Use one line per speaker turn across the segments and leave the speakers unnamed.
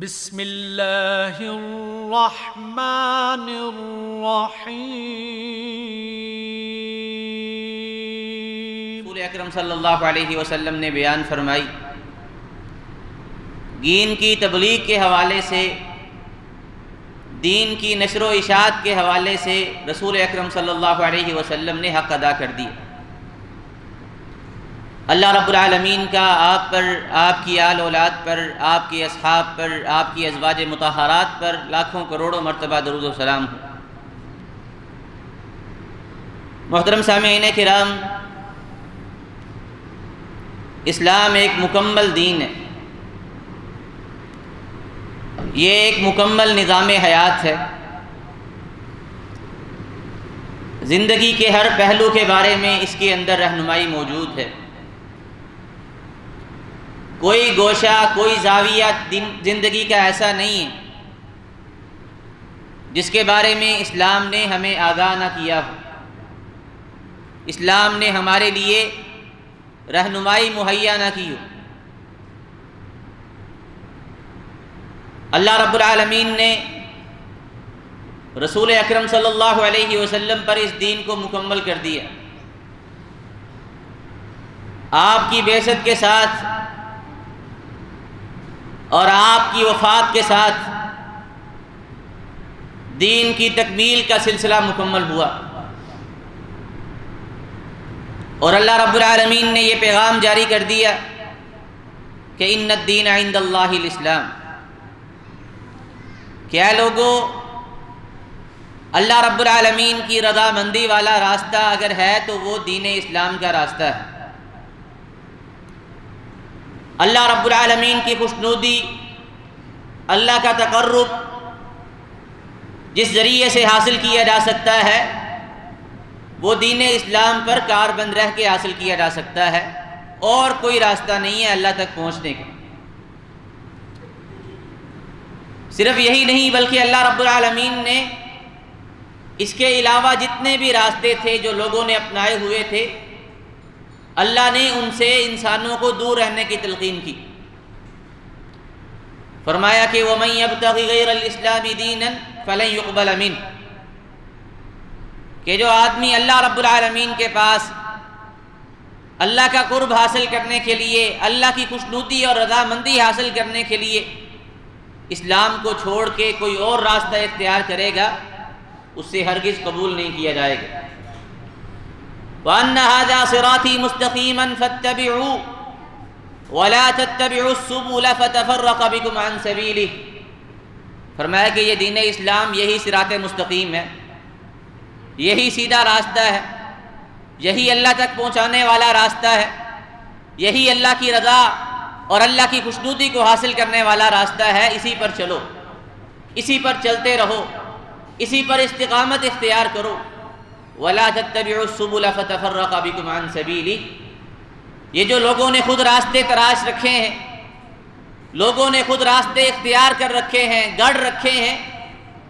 بسم اللہ الرحمن الرحیم۔
رسول اکرم صلی اللہ علیہ وسلم نے بیان فرمائی، دین کی تبلیغ کے حوالے سے، دین کی نشر و اشاعت کے حوالے سے رسول اکرم صلی اللہ علیہ وسلم نے حق ادا کر دیا۔ اللہ رب العالمین کا آپ پر، آپ کی آل اولاد پر، آپ کے اصحاب پر، آپ کی ازواج مطہرات پر لاکھوں کروڑوں مرتبہ درود و سلام ہو۔ محترم سامعین کرام، اسلام ایک مکمل دین ہے، یہ ایک مکمل نظام حیات ہے۔ زندگی کے ہر پہلو کے بارے میں اس کے اندر رہنمائی موجود ہے۔ کوئی گوشہ، کوئی زاویہ زندگی کا ایسا نہیں ہے جس کے بارے میں اسلام نے ہمیں آگاہ نہ کیا ہو۔ اسلام نے ہمارے لیے رہنمائی مہیا نہ کی ہو۔ اللہ رب العالمین نے رسول اکرم صلی اللہ علیہ وسلم پر اس دین کو مکمل کر دیا۔ آپ کی بعثت کے ساتھ اور آپ کی وفات کے ساتھ دین کی تکمیل کا سلسلہ مکمل ہوا، اور اللہ رب العالمین نے یہ پیغام جاری کر دیا کہ ان الدین عند اللہ الاسلام، کہ اے لوگو، اللہ رب العالمین کی رضامندی والا راستہ اگر ہے تو وہ دین اسلام کا راستہ ہے۔ اللہ رب العالمین کی خوشنودی، اللہ کا تقرب جس ذریعے سے حاصل کیا جا سکتا ہے وہ دین اسلام پر کاربند رہ کے حاصل کیا جا سکتا ہے، اور کوئی راستہ نہیں ہے اللہ تک پہنچنے کا۔ صرف یہی نہیں بلکہ اللہ رب العالمین نے اس کے علاوہ جتنے بھی راستے تھے جو لوگوں نے اپنائے ہوئے تھے، اللہ نے ان سے انسانوں کو دور رہنے کی تلقین کی۔ فرمایا کہ وَمَن يَبْتَغِ غَيْرَ الْإِسْلَامِ دِينًا فَلَن يُقْبَلَ مِنْهُ، کہ جو آدمی اللہ رب العالمین کے پاس اللہ کا قرب حاصل کرنے کے لیے، اللہ کی خوشنودی اور رضامندی حاصل کرنے کے لیے اسلام کو چھوڑ کے کوئی اور راستہ اختیار کرے گا، اس سے ہرگز قبول نہیں کیا جائے گا۔ وَأَنَّ هَذَا صِرَاطِي مُسْتَقِيمًا فَاتَّبِعُوهُ وَلَا تَتَّبِعُوا السُّبُلَ فَتَفَرَّقَ بِكُمْ عَنْ سَبِيلِهِ، فرمایا کہ یہ دین اسلام یہی صراط مستقیم ہے، یہی سیدھا راستہ ہے، یہی اللہ تک پہنچانے والا راستہ ہے، یہی اللہ کی رضا اور اللہ کی خوشنودی کو حاصل کرنے والا راستہ ہے۔ اسی پر چلو، اسی پر چلتے رہو، اسی پر استقامت اختیار کرو۔ وَلَا تَتَّبِعُوا السُّبُلَ فَتَفَرَّقَ بِكُمْ عَنْ سَبِيلِهِ، یہ جو لوگوں نے خود راستے تراش رکھے ہیں، لوگوں نے خود راستے اختیار کر رکھے ہیں، گڑھ رکھے ہیں،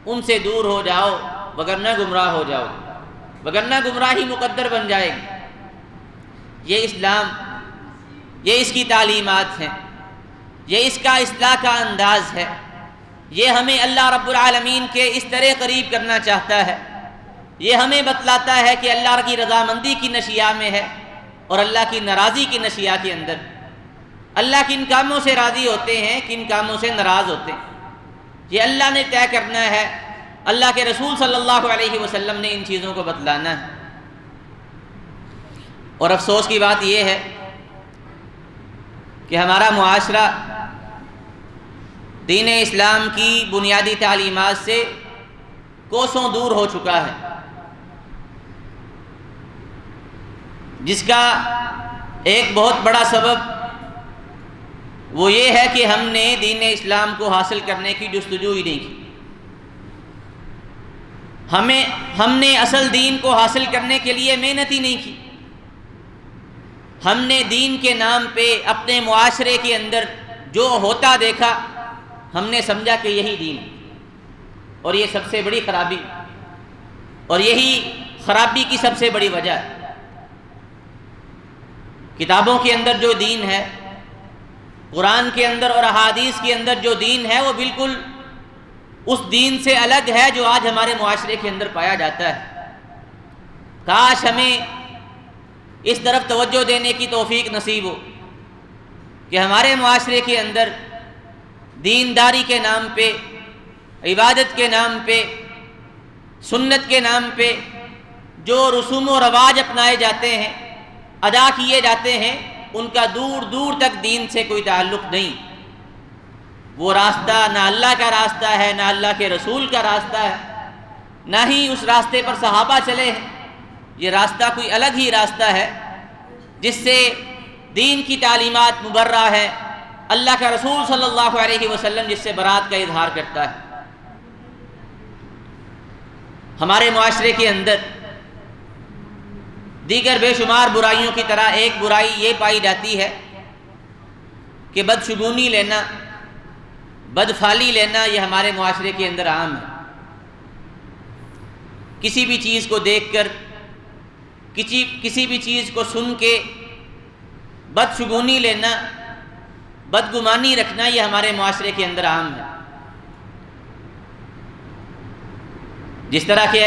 ان سے دور ہو جاؤ، وگرنہ گمراہ ہو جاؤ، وگرنہ گمراہی مقدر بن جائے گی۔ یہ اسلام، یہ اس کی تعلیمات ہیں، یہ اس کا اصلاح کا انداز ہے، یہ ہمیں اللہ رب العالمین کے اس طرح قریب کرنا چاہتا ہے۔ یہ ہمیں بتلاتا ہے کہ اللہ کی رضامندی کی نشیاء میں ہے اور اللہ کی ناراضی کی نشیاء کے اندر۔ اللہ کن کاموں سے راضی ہوتے ہیں، کن کاموں سے ناراض ہوتے ہیں، یہ اللہ نے طے کرنا ہے، اللہ کے رسول صلی اللہ علیہ وسلم نے ان چیزوں کو بتلانا ہے۔ اور افسوس کی بات یہ ہے کہ ہمارا معاشرہ دین اسلام کی بنیادی تعلیمات سے کوسوں دور ہو چکا ہے، جس کا ایک بہت بڑا سبب وہ یہ ہے کہ ہم نے دین اسلام کو حاصل کرنے کی جستجو ہی نہیں کی۔ ہم نے اصل دین کو حاصل کرنے کے لیے محنت ہی نہیں کی۔ ہم نے دین کے نام پہ اپنے معاشرے کے اندر جو ہوتا دیکھا، ہم نے سمجھا کہ یہی دین ہے، اور یہ سب سے بڑی خرابی، اور یہی خرابی کی سب سے بڑی وجہ ہے۔ کتابوں کے اندر جو دین ہے قرآن کے اندر اور احادیث کے اندر جو دین ہے وہ بالکل اس دین سے الگ ہے جو آج ہمارے معاشرے کے اندر پایا جاتا ہے۔ کاش ہمیں اس طرف توجہ دینے کی توفیق نصیب ہو کہ ہمارے معاشرے کے اندر دینداری کے نام پہ، عبادت کے نام پہ، سنت کے نام پہ جو رسوم و رواج اپنائے جاتے ہیں، ادا کیے جاتے ہیں، ان کا دور دور تک دین سے کوئی تعلق نہیں۔ وہ راستہ نہ اللہ کا راستہ ہے، نہ اللہ کے رسول کا راستہ ہے، نہ ہی اس راستے پر صحابہ چلے ہیں۔ یہ راستہ کوئی الگ ہی راستہ ہے جس سے دین کی تعلیمات مبرہ ہے، اللہ کا رسول صلی اللہ علیہ وسلم جس سے برات کا اظہار کرتا ہے۔ ہمارے معاشرے کے اندر دیگر بے شمار برائیوں کی طرح ایک برائی یہ پائی جاتی ہے کہ بدشگونی لینا، بدفعلی لینا، یہ ہمارے معاشرے کے اندر عام ہے۔ کسی بھی چیز کو دیکھ کر، کسی بھی چیز کو سن کے بدشگونی لینا، بدگمانی رکھنا، یہ ہمارے معاشرے کے اندر عام ہے۔ جس طرح کہ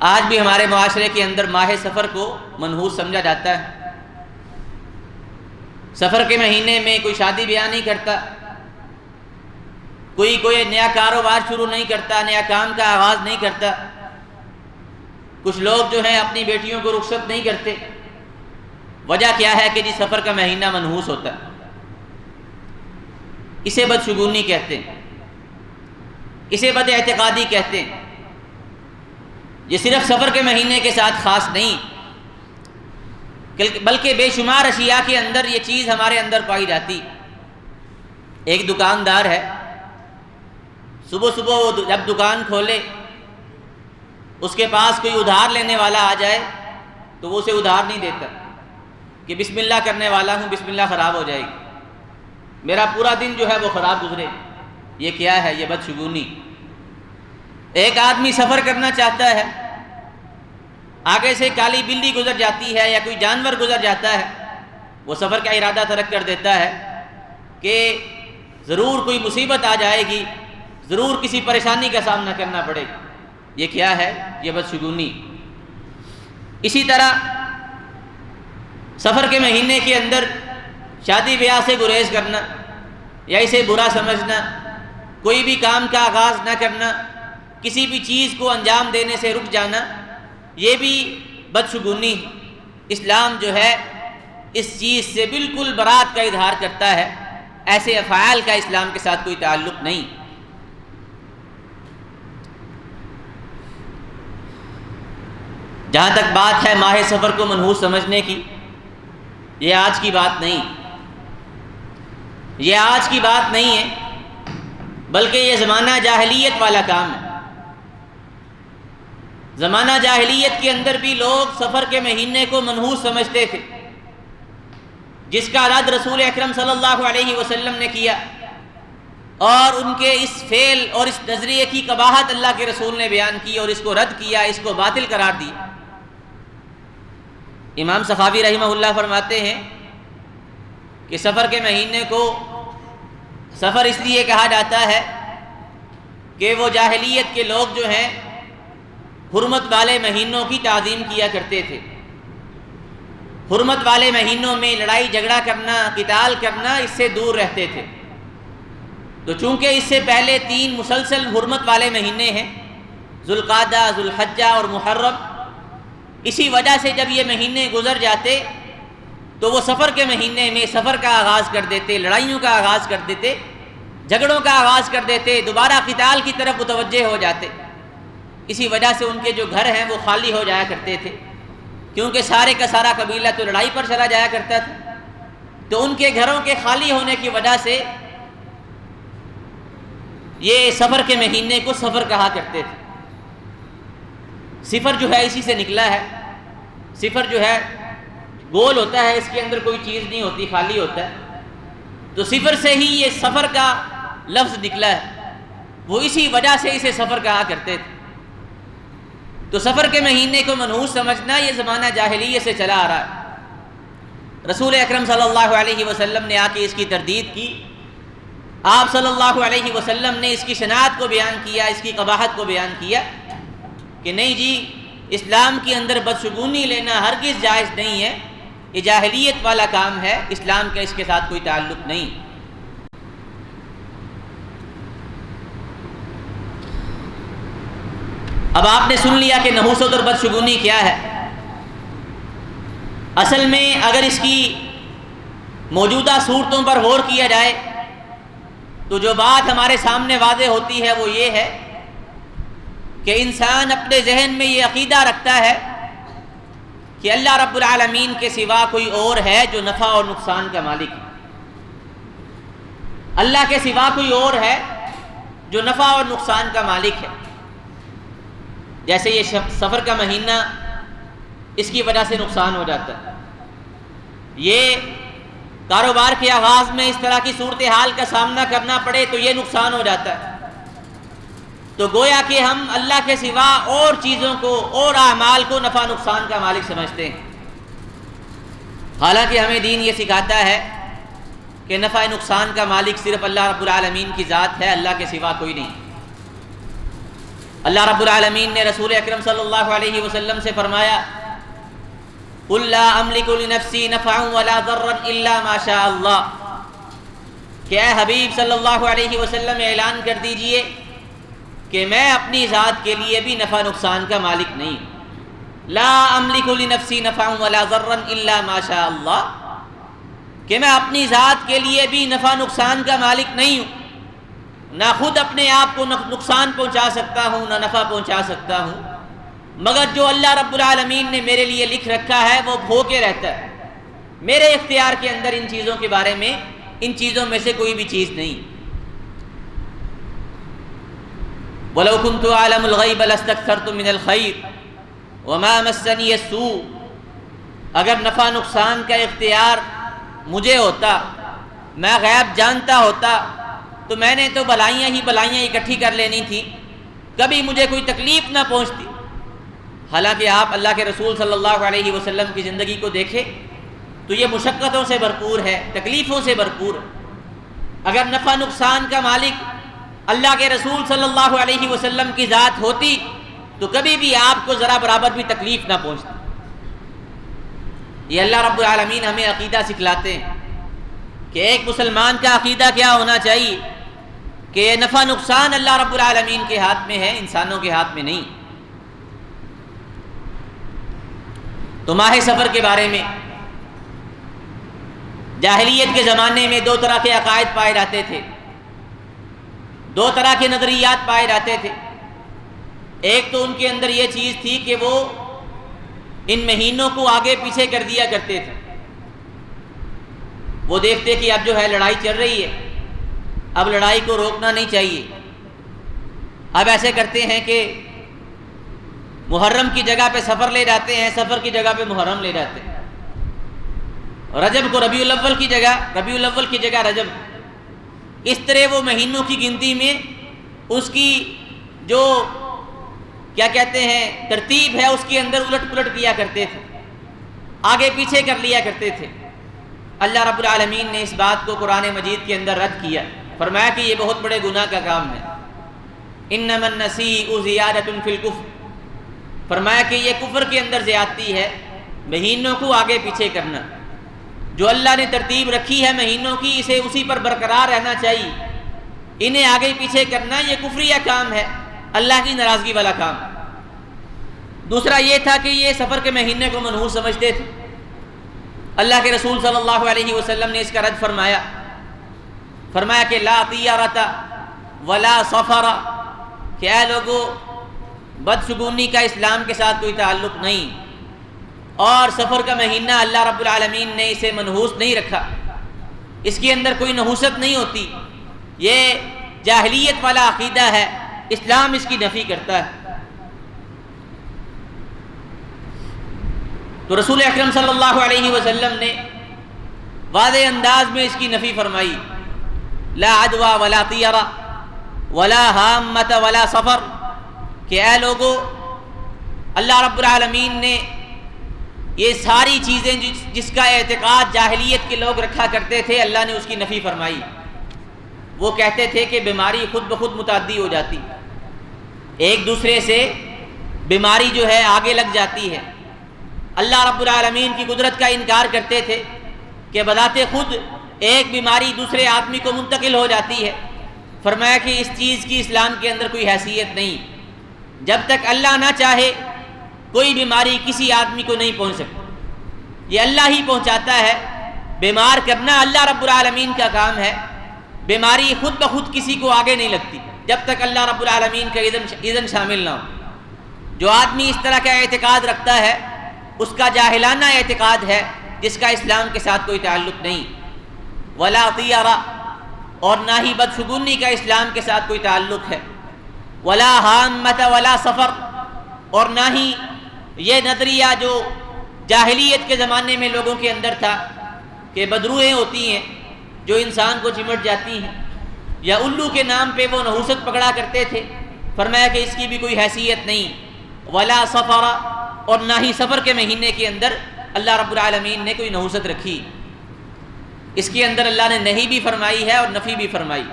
آج بھی ہمارے معاشرے کے اندر ماہ سفر کو منحوس سمجھا جاتا ہے۔ سفر کے مہینے میں کوئی شادی بیاہ نہیں کرتا، کوئی نیا کاروبار شروع نہیں کرتا، نیا کام کا آغاز نہیں کرتا، کچھ لوگ جو ہیں اپنی بیٹیوں کو رخصت نہیں کرتے۔ وجہ کیا ہے کہ جی سفر کا مہینہ منحوس ہوتا ہے۔ اسے بدشگونی کہتے ہیں، اسے بد اعتقادی کہتے ہیں۔ یہ صرف سفر کے مہینے کے ساتھ خاص نہیں بلکہ بے شمار اشیاء کے اندر یہ چیز ہمارے اندر پائی جاتی۔ ایک دکاندار ہے، صبح صبح وہ جب دکان کھولے اس کے پاس کوئی ادھار لینے والا آ جائے تو وہ اسے ادھار نہیں دیتا کہ بسم اللہ کرنے والا ہوں، بسم اللہ خراب ہو جائے گی، میرا پورا دن جو ہے وہ خراب گزرے۔ یہ کیا ہے؟ یہ بدشگونی۔ ایک آدمی سفر کرنا چاہتا ہے، آگے سے کالی بلی گزر جاتی ہے یا کوئی جانور گزر جاتا ہے، وہ سفر کا ارادہ ترک کر دیتا ہے کہ ضرور کوئی مصیبت آ جائے گی، ضرور کسی پریشانی کا سامنا کرنا پڑے گا۔ یہ کیا ہے؟ یہ بدشگونی۔ اسی طرح سفر کے مہینے کے اندر شادی بیاہ سے گریز کرنا یا اسے برا سمجھنا، کوئی بھی کام کا آغاز نہ کرنا، کسی بھی چیز کو انجام دینے سے رک جانا، یہ بھی بدشگونی۔ اسلام جو ہے اس چیز سے بالکل برات کا اظہار کرتا ہے۔ ایسے افعال کا اسلام کے ساتھ کوئی تعلق نہیں۔ جہاں تک بات ہے ماہ سفر کو منحوس سمجھنے کی، یہ آج کی بات نہیں، یہ آج کی بات نہیں ہے، بلکہ یہ زمانہ جاہلیت والا کام ہے۔ زمانہ جاہلیت کے اندر بھی لوگ سفر کے مہینے کو منحوس سمجھتے تھے، جس کا رد رسول اکرم صلی اللہ علیہ وسلم نے کیا، اور ان کے اس فعل اور اس نظریے کی قباحت اللہ کے رسول نے بیان کی اور اس کو رد کیا، اس کو باطل قرار دیا۔ امام سخاوی رحمہ اللہ فرماتے ہیں کہ سفر کے مہینے کو سفر اس لیے کہا جاتا ہے کہ وہ جاہلیت کے لوگ جو ہیں حرمت والے مہینوں کی تعظیم کیا کرتے تھے۔ حرمت والے مہینوں میں لڑائی جھگڑا کرنا، قتال کرنا، اس سے دور رہتے تھے۔ تو چونکہ اس سے پہلے 3 مسلسل حرمت والے مہینے ہیں، ذوالقعدہ، ذوالحجہ اور محرم، اسی وجہ سے جب یہ مہینے گزر جاتے تو وہ سفر کے مہینے میں سفر کا آغاز کر دیتے، لڑائیوں کا آغاز کر دیتے، جھگڑوں کا آغاز کر دیتے، دوبارہ قتال کی طرف متوجہ ہو جاتے۔ اسی وجہ سے ان کے جو گھر ہیں وہ خالی ہو جایا کرتے تھے، کیونکہ سارے کا سارا قبیلہ تو لڑائی پر چلا جایا کرتا تھا۔ تو ان کے گھروں کے خالی ہونے کی وجہ سے یہ سفر کے مہینے کو سفر کہا کرتے تھے۔ صفر جو ہے اسی سے نکلا ہے۔ صفر جو ہے گول ہوتا ہے، اس کے اندر کوئی چیز نہیں ہوتی، خالی ہوتا ہے۔ تو صفر سے ہی یہ سفر کا لفظ نکلا ہے، وہ اسی وجہ سے اسے سفر کہا کرتے تھے۔ تو سفر کے مہینے کو منحوس سمجھنا یہ زمانہ جاہلیت سے چلا آ رہا ہے۔ رسول اکرم صلی اللہ علیہ وسلم نے آ کے اس کی تردید کی. آپ صلی اللہ علیہ وسلم نے اس کی شناعت کو بیان کیا, اس کی قباحت کو بیان کیا کہ نہیں جی, اسلام کے اندر بدشگونی لینا ہرگز جائز نہیں ہے, یہ جاہلیت والا کام ہے, اسلام کا اس کے ساتھ کوئی تعلق نہیں. اب آپ نے سن لیا کہ نحوست اور بدشگونی کیا ہے. اصل میں اگر اس کی موجودہ صورتوں پر غور کیا جائے تو جو بات ہمارے سامنے واضح ہوتی ہے وہ یہ ہے کہ انسان اپنے ذہن میں یہ عقیدہ رکھتا ہے کہ اللہ رب العالمین کے سوا کوئی اور ہے جو نفع اور نقصان کا مالک ہے. اللہ کے سوا کوئی اور ہے جو نفع اور نقصان کا مالک ہے. جیسے یہ سفر کا مہینہ, اس کی وجہ سے نقصان ہو جاتا ہے. یہ کاروبار کے آغاز میں اس طرح کی صورتحال کا سامنا کرنا پڑے تو یہ نقصان ہو جاتا ہے. تو گویا کہ ہم اللہ کے سوا اور چیزوں کو اور اعمال کو نفع نقصان کا مالک سمجھتے ہیں, حالانکہ ہمیں دین یہ سکھاتا ہے کہ نفع نقصان کا مالک صرف اللہ رب العالمین کی ذات ہے, اللہ کے سوا کوئی نہیں. اللہ رب العالمین نے رسول اکرم صلی اللہ علیہ وسلم سے فرمایا قُلْ لَا أَمْلِكُ لِنَفْسِي نَفْعًا وَلَا ضَرًّا إِلَّا مَا شَاءَ اللَّهُ کہ اے حبیب صلی اللہ علیہ وسلم اعلان کر دیجئے کہ میں اپنی ذات کے لیے بھی نفع نقصان کا مالک نہیں. لا أَمْلِكُ لِنَفْسِي نَفْعًا وَلَا ضَرًّا إِلَّا مَا شَاءَ اللَّهُ کہ میں اپنی ذات کے لیے بھی نفع نقصان کا مالک نہیں ہوں, نہ خود اپنے آپ کو نقصان پہنچا سکتا ہوں نہ نفع پہنچا سکتا ہوں, مگر جو اللہ رب العالمین نے میرے لیے لکھ رکھا ہے وہ ہو کے رہتا ہے. میرے اختیار کے اندر ان چیزوں کے بارے میں, ان چیزوں میں سے کوئی بھی چیز نہیں. وَلَوْ كُنْتُ أَعْلَمُ الْغَيْبَ لَاسْتَكْثَرْتُ مِنَ الْخَيْرِ وَمَا مَسَّنِيَ السُّوءُ اگر نفع نقصان کا اختیار مجھے ہوتا, میں غیب جانتا ہوتا, تو میں نے تو بلائیاں ہی بلائیاں اکٹھی کر لینی تھی, کبھی مجھے کوئی تکلیف نہ پہنچتی. حالانکہ آپ اللہ کے رسول صلی اللہ علیہ وسلم کی زندگی کو دیکھیں تو یہ مشقتوں سے بھرپور ہے, تکلیفوں سے بھرپور. اگر نفع نقصان کا مالک اللہ کے رسول صلی اللہ علیہ وسلم کی ذات ہوتی تو کبھی بھی آپ کو ذرا برابر بھی تکلیف نہ پہنچتی. یہ اللہ رب العالمین ہمیں عقیدہ سکھلاتے ہیں کہ ایک مسلمان کا عقیدہ کیا ہونا چاہیے کہ یہ نفع نقصان اللہ رب العالمین کے ہاتھ میں ہے, انسانوں کے ہاتھ میں نہیں. تو ماہ سفر کے بارے میں جاہلیت کے زمانے میں دو طرح کے عقائد پائے جاتے تھے, دو طرح کے نظریات پائے جاتے تھے. ایک تو ان کے اندر یہ چیز تھی کہ وہ ان مہینوں کو آگے پیچھے کر دیا کرتے تھے. وہ دیکھتے کہ اب جو ہے لڑائی چل رہی ہے, اب لڑائی کو روکنا نہیں چاہیے. اب ایسے کرتے ہیں کہ محرم کی جگہ پہ سفر لے جاتے ہیں, سفر کی جگہ پہ محرم لے جاتے ہیں, رجب کو ربیع الاول کی جگہ, ربیع الاول کی جگہ رجب. اس طرح وہ مہینوں کی گنتی میں اس کی جو کیا کہتے ہیں ترتیب ہے اس کے اندر الٹ پلٹ کیا کرتے تھے, آگے پیچھے کر لیا کرتے تھے. اللہ رب العالمین نے اس بات کو قرآن مجید کے اندر رد کیا, فرمایا کہ یہ بہت بڑے گناہ کا کام ہے. انما النسیء زیادۃ فی الکفر, فرمایا کہ یہ کفر کے اندر زیادتی ہے, مہینوں کو آگے پیچھے کرنا. جو اللہ نے ترتیب رکھی ہے مہینوں کی, اسے اسی پر برقرار رہنا چاہیے. انہیں آگے پیچھے کرنا یہ کفریہ کام ہے, اللہ کی ناراضگی والا کام. دوسرا یہ تھا کہ یہ سفر کے مہینے کو منحوس سمجھتے تھے. اللہ کے رسول صلی اللہ علیہ وسلم نے اس کا رد فرمایا, فرمایا کہ لا طیارۃ ولا سفر, کہ اے لوگو بدشگونی کا اسلام کے ساتھ کوئی تعلق نہیں, اور سفر کا مہینہ اللہ رب العالمین نے اسے منحوس نہیں رکھا, اس کے اندر کوئی نحوست نہیں ہوتی. یہ جاہلیت والا عقیدہ ہے, اسلام اس کی نفی کرتا ہے. تو رسول اکرم صلی اللہ علیہ وسلم نے واضح انداز میں اس کی نفی فرمائی, لا عدوى ولا طیرہ ولا ہامۃ ولا سفر, کہ اے لوگو اللہ رب العالمین نے یہ ساری چیزیں جس کا اعتقاد جاہلیت کے لوگ رکھا کرتے تھے، اللہ نے اس کی نفی فرمائی۔ وہ کہتے تھے کہ بیماری خود بخود متعدی ہو جاتی، ایک دوسرے سے بیماری جو ہے آگے لگ جاتی ہے۔ اللہ رب العالمین کی قدرت کا انکار کرتے تھے کہ بذات خود ایک بیماری دوسرے آدمی کو منتقل ہو جاتی ہے۔ فرمایا کہ اس چیز کی اسلام کے اندر کوئی حیثیت نہیں، جب تک اللہ نہ چاہے کوئی بیماری کسی آدمی کو نہیں پہنچ سکتی، یہ اللہ ہی پہنچاتا ہے۔ بیمار کرنا اللہ رب العالمین کا کام ہے، بیماری خود بخود کسی کو آگے نہیں لگتی جب تک اللہ رب العالمین کا اذن شامل نہ ہو۔ جو آدمی اس طرح کا اعتقاد رکھتا ہے اس کا جاہلانہ اعتقاد ہے جس کا اسلام کے ساتھ کوئی تعلق نہیں۔ ولا طیرہ، اور نہ ہی بدشگونی کا اسلام کے ساتھ کوئی تعلق ہے۔ ولا حامۃ ولا سفر، اور نہ ہی یہ نظریہ جو جاہلیت کے زمانے میں لوگوں کے اندر تھا کہ بدروہیں ہوتی ہیں جو انسان کو چمٹ جاتی ہیں، یا الو کے نام پہ وہ نحوست پکڑا کرتے تھے۔ فرمایا کہ اس کی بھی کوئی حیثیت نہیں۔ ولا سفر، اور نہ ہی سفر کے مہینے کے اندر اللہ رب العالمین نے کوئی نحوست رکھی، اس کے اندر اللہ نے نہیں بھی فرمائی ہے اور نفی بھی فرمائی۔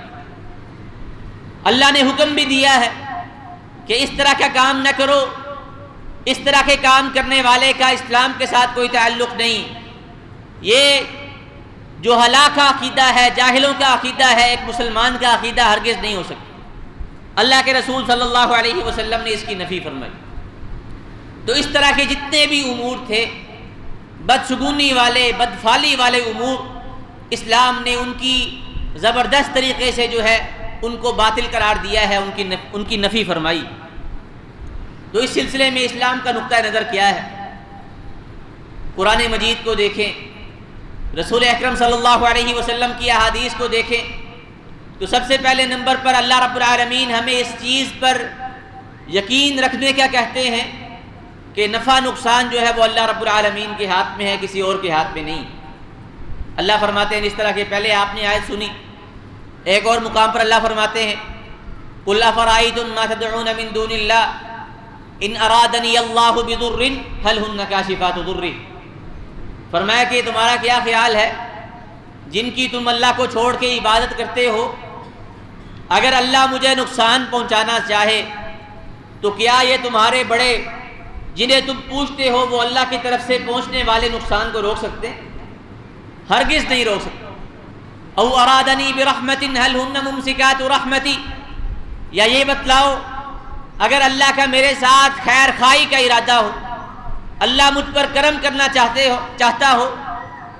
اللہ نے حکم بھی دیا ہے کہ اس طرح کا کام نہ کرو، اس طرح کے کام کرنے والے کا اسلام کے ساتھ کوئی تعلق نہیں۔ یہ جو ہلاک کا عقیدہ ہے، جاہلوں کا عقیدہ ہے، ایک مسلمان کا عقیدہ ہرگز نہیں ہو سکتا۔ اللہ کے رسول صلی اللہ علیہ وسلم نے اس کی نفی فرمائی۔ تو اس طرح کے جتنے بھی امور تھے، بدشگونی والے، بدفعلی والے امور، اسلام نے ان کی زبردست طریقے سے جو ہے ان کو باطل قرار دیا ہے، ان کی نفی فرمائی۔ تو اس سلسلے میں اسلام کا نقطہ نظر کیا ہے؟ قرآن مجید کو دیکھیں، رسول اکرم صلی اللہ علیہ وسلم کی احادیث کو دیکھیں، تو سب سے پہلے نمبر پر اللہ رب العالمین ہمیں اس چیز پر یقین رکھنے کا کہتے ہیں کہ نفع نقصان جو ہے وہ اللہ رب العالمین کے ہاتھ میں ہے، کسی اور کے ہاتھ میں نہیں۔ اللہ فرماتے ہیں، اس طرح کے پہلے آپ نے آیت سنی، ایک اور مقام پر اللہ فرماتے ہیں قُلْ أَفَرَأَيْتُم مَّا تَدْعُونَ مِن دُونِ اللَّهِ إِنْ أَرَادَنِيَ اللَّهُ بِضُرٍّ هَلْ هُنَّ كَاشِفَاتُ ضُرِّهِ۔ فرمایا کہ تمہارا کیا خیال ہے جن کی تم اللہ کو چھوڑ کے عبادت کرتے ہو، اگر اللہ مجھے نقصان پہنچانا چاہے تو کیا یہ تمہارے بڑے جنہیں تم پوچھتے ہو وہ اللہ کی طرف سے پہنچنے والے نقصان کو روک سکتے ہیں؟ ہرگز نہیں روک سکتے۔ او ارادنی برحمت هل هن ممسکات رحمتی، یا یہ بتلاؤ اگر اللہ کا میرے ساتھ خیر خائی کا ارادہ ہو، اللہ مجھ پر کرم کرنا چاہتا ہو،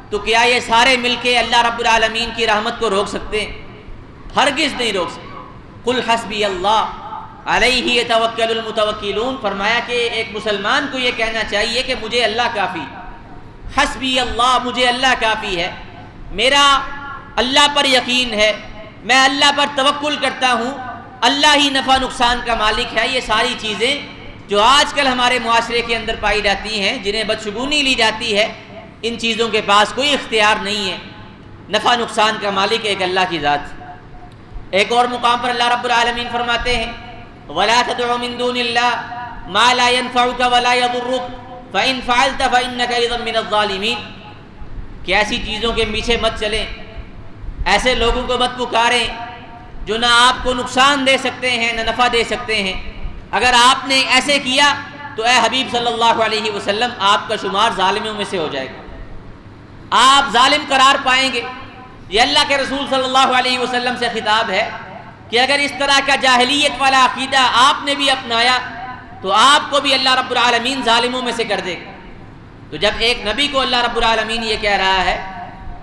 تو کیا یہ سارے مل کے اللہ رب العالمین کی رحمت کو روک سکتے ہیں؟ ہرگز نہیں روک سکتے۔ قل حسبی اللہ علیہ یتوکل المتوکلون، فرمایا کہ ایک مسلمان کو یہ کہنا چاہیے کہ مجھے اللہ کافی، حسبی اللہ، مجھے اللہ کافی ہے، میرا اللہ پر یقین ہے، میں اللہ پر توکل کرتا ہوں، اللہ ہی نفع نقصان کا مالک ہے۔ یہ ساری چیزیں جو آج کل ہمارے معاشرے کے اندر پائی جاتی ہیں، جنہیں بدشگونی لی جاتی ہے، ان چیزوں کے پاس کوئی اختیار نہیں ہے۔ نفع نقصان کا مالک ایک اللہ کی ذات۔ ایک اور مقام پر اللہ رب العالمین فرماتے ہیں وَلَا تَدْعُ مِن دُونِ اللَّهِ مَا لَا يَنفَعُكَ وَلَا يَضُرُّكَ فَإِن فَعَلْتَ فَإِنَّكَ إِذًا مِّنَ الظَّالِمِينَ، کہ ایسی چیزوں کے پیچھے مت چلیں، ایسے لوگوں کو مت پکاریں جو نہ آپ کو نقصان دے سکتے ہیں نہ نفع دے سکتے ہیں۔ اگر آپ نے ایسے کیا تو اے حبیب صلی اللہ علیہ وسلم آپ کا شمار ظالموں میں سے ہو جائے گا، آپ ظالم قرار پائیں گے۔ یہ اللہ کے رسول صلی اللہ علیہ وسلم سے خطاب ہے کہ اگر اس طرح کا جاہلیت والا عقیدہ آپ نے بھی اپنایا تو آپ کو بھی اللہ رب العالمین ظالموں میں سے کر دے گا۔ تو جب ایک نبی کو اللہ رب العالمین یہ کہہ رہا ہے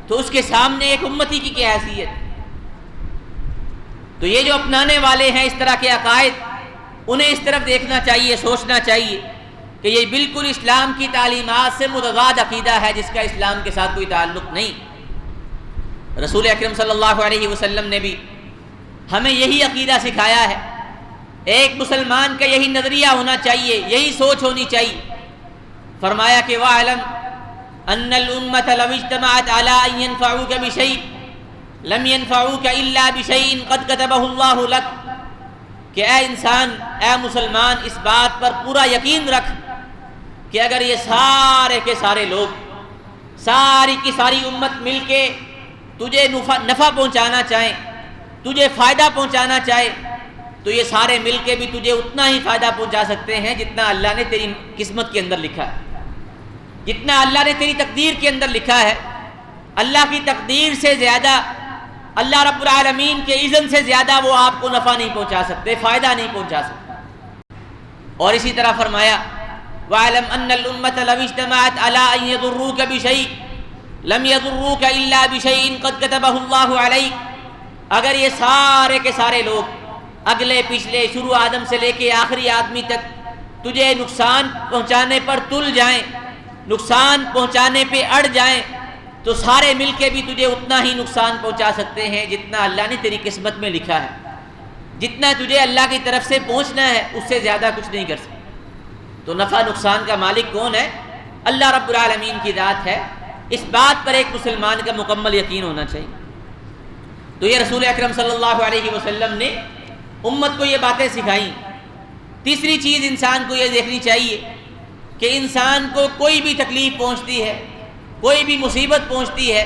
تو اس کے سامنے ایک امتی کی کیا حیثیت؟ تو یہ جو اپنانے والے ہیں اس طرح کے عقائد، انہیں اس طرف دیکھنا چاہیے، سوچنا چاہیے کہ یہ بالکل اسلام کی تعلیمات سے متضاد عقیدہ ہے جس کا اسلام کے ساتھ کوئی تعلق نہیں۔ رسول اکرم صلی اللہ علیہ وسلم نے بھی ہمیں یہی عقیدہ سکھایا ہے، ایک مسلمان کا یہی نظریہ ہونا چاہیے، یہی سوچ ہونی چاہیے۔ فرمایا کہ وَاعْلَمْ أَنَّ الْأُمَّةَ لَوْ اجْتَمَعَتْ عَلَىٰ أَن يَنفَعُوكَ بِشَيْءٍ لَمْ يَنفَعُوكَ إِلَّا بِشَيْءٍ قَدْ كَتَبَهُ اللَّهُ لَكَ، کہ اے انسان، اے مسلمان، اس بات پر پورا یقین رکھ کہ اگر یہ سارے کے سارے لوگ، ساری کی ساری امت مل کے تجھے نفع پہنچانا چاہیں، تجھے فائدہ پہنچانا چاہے، تو یہ سارے مل کے بھی تجھے اتنا ہی فائدہ پہنچا سکتے ہیں جتنا اللہ نے تیری قسمت کے اندر لکھا ہے، جتنا اللہ نے تیری تقدیر کے اندر لکھا ہے۔ اللہ کی تقدیر سے زیادہ، اللہ رب العالمین کے اذن سے زیادہ وہ آپ کو نفع نہیں پہنچا سکتے، فائدہ نہیں پہنچا سکتے۔ اور اسی طرح فرمایا وَاعْلَمْ أَنَّ الْأُمَّةَ لَوِ اجْتَمَعَتْ عَلَىٰ أَن يَضُرُّوكَ بِشَيْءٍ لَمْ يَضُرُّوكَ إِلَّا بِشَيْءٍ قَدْ كَتَبَهُ اللَّهُ عَلَيْكَ، اگر یہ سارے کے سارے لوگ اگلے پچھلے شروع آدم سے لے کے آخری آدمی تک تجھے نقصان پہنچانے پر تل جائیں، نقصان پہنچانے پہ اڑ جائیں، تو سارے مل کے بھی تجھے اتنا ہی نقصان پہنچا سکتے ہیں جتنا اللہ نے تیری قسمت میں لکھا ہے، جتنا تجھے اللہ کی طرف سے پہنچنا ہے اس سے زیادہ کچھ نہیں کر سکتے۔ تو نفع نقصان کا مالک کون ہے؟ اللہ رب العالمین کی ذات ہے۔ اس بات پر ایک مسلمان کا مکمل یقین ہونا چاہیے۔ تو یہ رسول اکرم صلی اللہ علیہ وسلم نے امت کو یہ باتیں سکھائیں۔ تیسری چیز انسان کو یہ دیکھنی چاہیے کہ انسان کو کوئی بھی تکلیف پہنچتی ہے، کوئی بھی مصیبت پہنچتی ہے،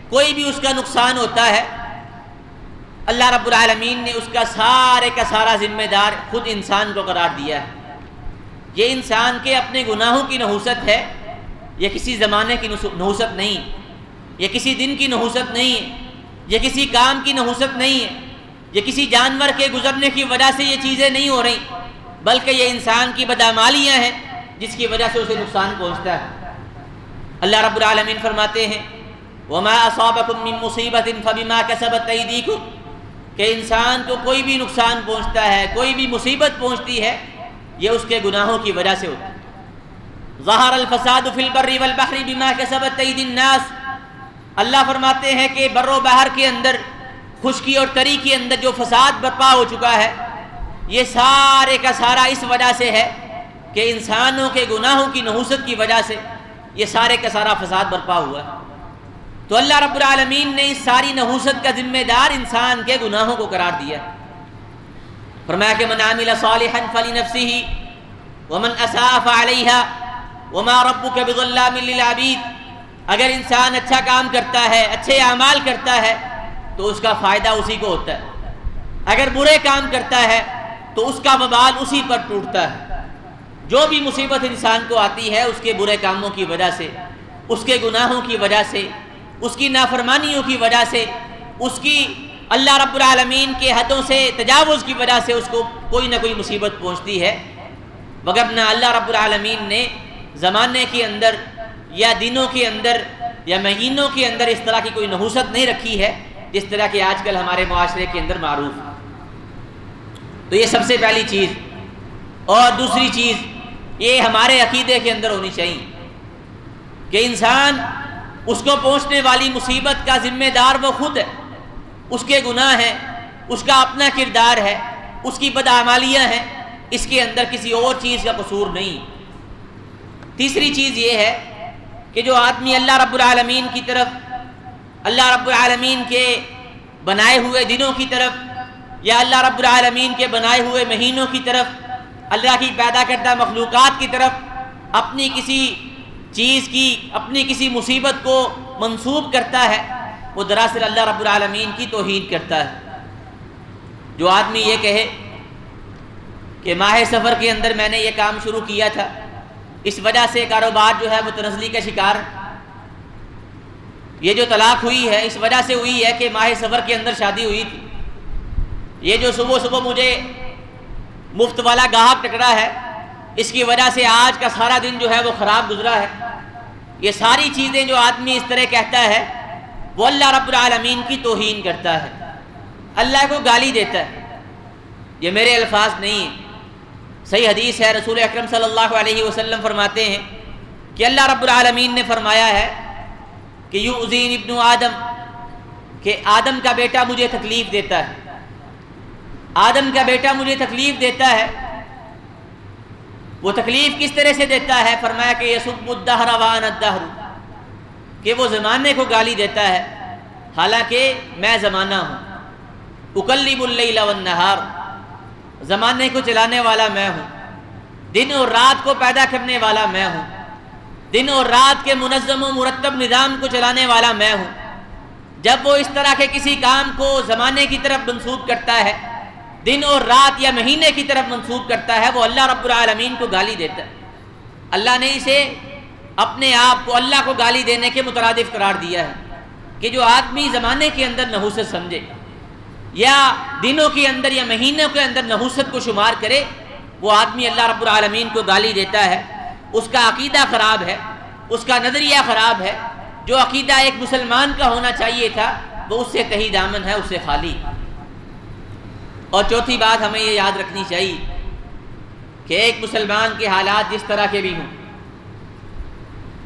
کوئی بھی اس کا نقصان ہوتا ہے، اللہ رب العالمین نے اس کا سارے کا سارا ذمہ دار خود انسان کو قرار دیا ہے۔ یہ انسان کے اپنے گناہوں کی نحوست ہے، یہ کسی زمانے کی نحوست نہیں، یہ کسی دن کی نحوست نہیں ہے، یہ کسی کام کی نحوست نہیں ہے، یہ کسی جانور کے گزرنے کی وجہ سے یہ چیزیں نہیں ہو رہی، بلکہ یہ انسان کی بدعمالیاں ہیں جس کی وجہ سے اسے نقصان پہنچتا ہے۔ اللہ رب العالمین فرماتے ہیں وَمَا أَصَابَكُم مِّن مُّصِيبَةٍ فَبِمَا كَسَبَتْ أَيْدِيكُمْ، کہ انسان کو کوئی بھی نقصان پہنچتا ہے، کوئی بھی مصیبت پہنچتی ہے، یہ اس کے گناہوں کی وجہ سے ہوتا ہے۔ ظَهَرَ الْفَسَادُ فِي الْبَرِّ وَالْبَحْرِ بِمَا كَسَبَتْ أَيْدِي النَّاسِ، اللہ فرماتے ہیں کہ بر و بحر کے اندر، خشکی اور تری کے اندر جو فساد برپا ہو چکا ہے، یہ سارے کا سارا اس وجہ سے ہے کہ انسانوں کے گناہوں کی نحوست کی وجہ سے یہ سارے کا سارا فساد برپا ہوا ہے۔ تو اللہ رب العالمین نے اس ساری نحوست کا ذمہ دار انسان کے گناہوں کو قرار دیا۔ فرمایا کہ من عمل صالحا فلنفسه ومن اساء فعليها وما ربك بظلام للعبید، اگر انسان اچھا کام کرتا ہے، اچھے اعمال کرتا ہے تو اس کا فائدہ اسی کو ہوتا ہے، اگر برے کام کرتا ہے تو اس کا وبال اسی پر ٹوٹتا ہے۔ جو بھی مصیبت انسان کو آتی ہے اس کے برے کاموں کی وجہ سے، اس کے گناہوں کی وجہ سے، اس کی نافرمانیوں کی وجہ سے، اس کی اللہ رب العالمین کے حدوں سے تجاوز کی وجہ سے اس کو کوئی نہ کوئی مصیبت پہنچتی ہے، وگرنہ اللہ رب العالمین نے زمانے کے اندر یا دنوں کے اندر یا مہینوں کے اندر اس طرح کی کوئی نحوست نہیں رکھی ہے جس طرح کہ آج کل ہمارے معاشرے کے اندر معروف ہے۔ تو یہ سب سے پہلی چیز۔ اور دوسری چیز یہ ہمارے عقیدے کے اندر ہونی چاہیے کہ انسان، اس کو پہنچنے والی مصیبت کا ذمہ دار وہ خود ہے، اس کے گناہ ہیں، اس کا اپنا کردار ہے، اس کی بدعمالیاں ہیں، اس کے اندر کسی اور چیز کا قصور نہیں۔ تیسری چیز یہ ہے کہ جو آدمی اللہ رب العالمین کی طرف، اللہ رب العالمین کے بنائے ہوئے دنوں کی طرف یا اللہ رب العالمین کے بنائے ہوئے مہینوں کی طرف، اللہ کی پیدا کردہ مخلوقات کی طرف اپنی کسی چیز کی، اپنی کسی مصیبت کو منسوب کرتا ہے، وہ دراصل اللہ رب العالمین کی توہین کرتا ہے۔ جو آدمی یہ کہے کہ ماہ سفر کے اندر میں نے یہ کام شروع کیا تھا، اس وجہ سے کاروبار جو ہے وہ تنزلی کا شکار، یہ جو طلاق ہوئی ہے اس وجہ سے ہوئی ہے کہ ماہ سفر کے اندر شادی ہوئی تھی، یہ جو صبح صبح مجھے مفت والا گاہک ٹکرا ہے اس کی وجہ سے آج کا سارا دن جو ہے وہ خراب گزرا ہے، یہ ساری چیزیں جو آدمی اس طرح کہتا ہے وہ اللہ رب العالمین کی توہین کرتا ہے، اللہ کو گالی دیتا ہے۔ یہ میرے الفاظ نہیں ہیں، صحیح حدیث ہے، رسول اکرم صلی اللہ علیہ وسلم فرماتے ہیں کہ اللہ رب العالمین نے فرمایا ہے کہ یؤذین ابن آدم، کہ آدم کا بیٹا مجھے تکلیف دیتا ہے، آدم کا بیٹا مجھے تکلیف دیتا ہے۔ وہ تکلیف کس طرح سے دیتا ہے؟ فرمایا کہ یسب الدہر وانا الدہر، کہ وہ زمانے کو گالی دیتا ہے حالانکہ میں زمانہ ہوں، اکلب اللیل والنہار، زمانے کو چلانے والا میں ہوں، دن اور رات کو پیدا کرنے والا میں ہوں، دن اور رات کے منظم و مرتب نظام کو چلانے والا میں ہوں۔ جب وہ اس طرح کے کسی کام کو زمانے کی طرف منسوب کرتا ہے، دن اور رات یا مہینے کی طرف منسوب کرتا ہے، وہ اللہ رب العالمین کو گالی دیتا ہے۔ اللہ نے اسے اپنے آپ کو اللہ کو گالی دینے کے مترادف قرار دیا ہے کہ جو آدمی زمانے کے اندر نحوست سمجھے یا دنوں کے اندر یا مہینوں کے اندر نحوست کو شمار کرے، وہ آدمی اللہ رب العالمین کو گالی دیتا ہے، اس کا عقیدہ خراب ہے، اس کا نظریہ خراب ہے۔ جو عقیدہ ایک مسلمان کا ہونا چاہیے تھا وہ اس سے تہی دامن ہے، اس سے خالی۔ اور چوتھی بات ہمیں یہ یاد رکھنی چاہیے کہ ایک مسلمان کے حالات جس طرح کے بھی ہوں،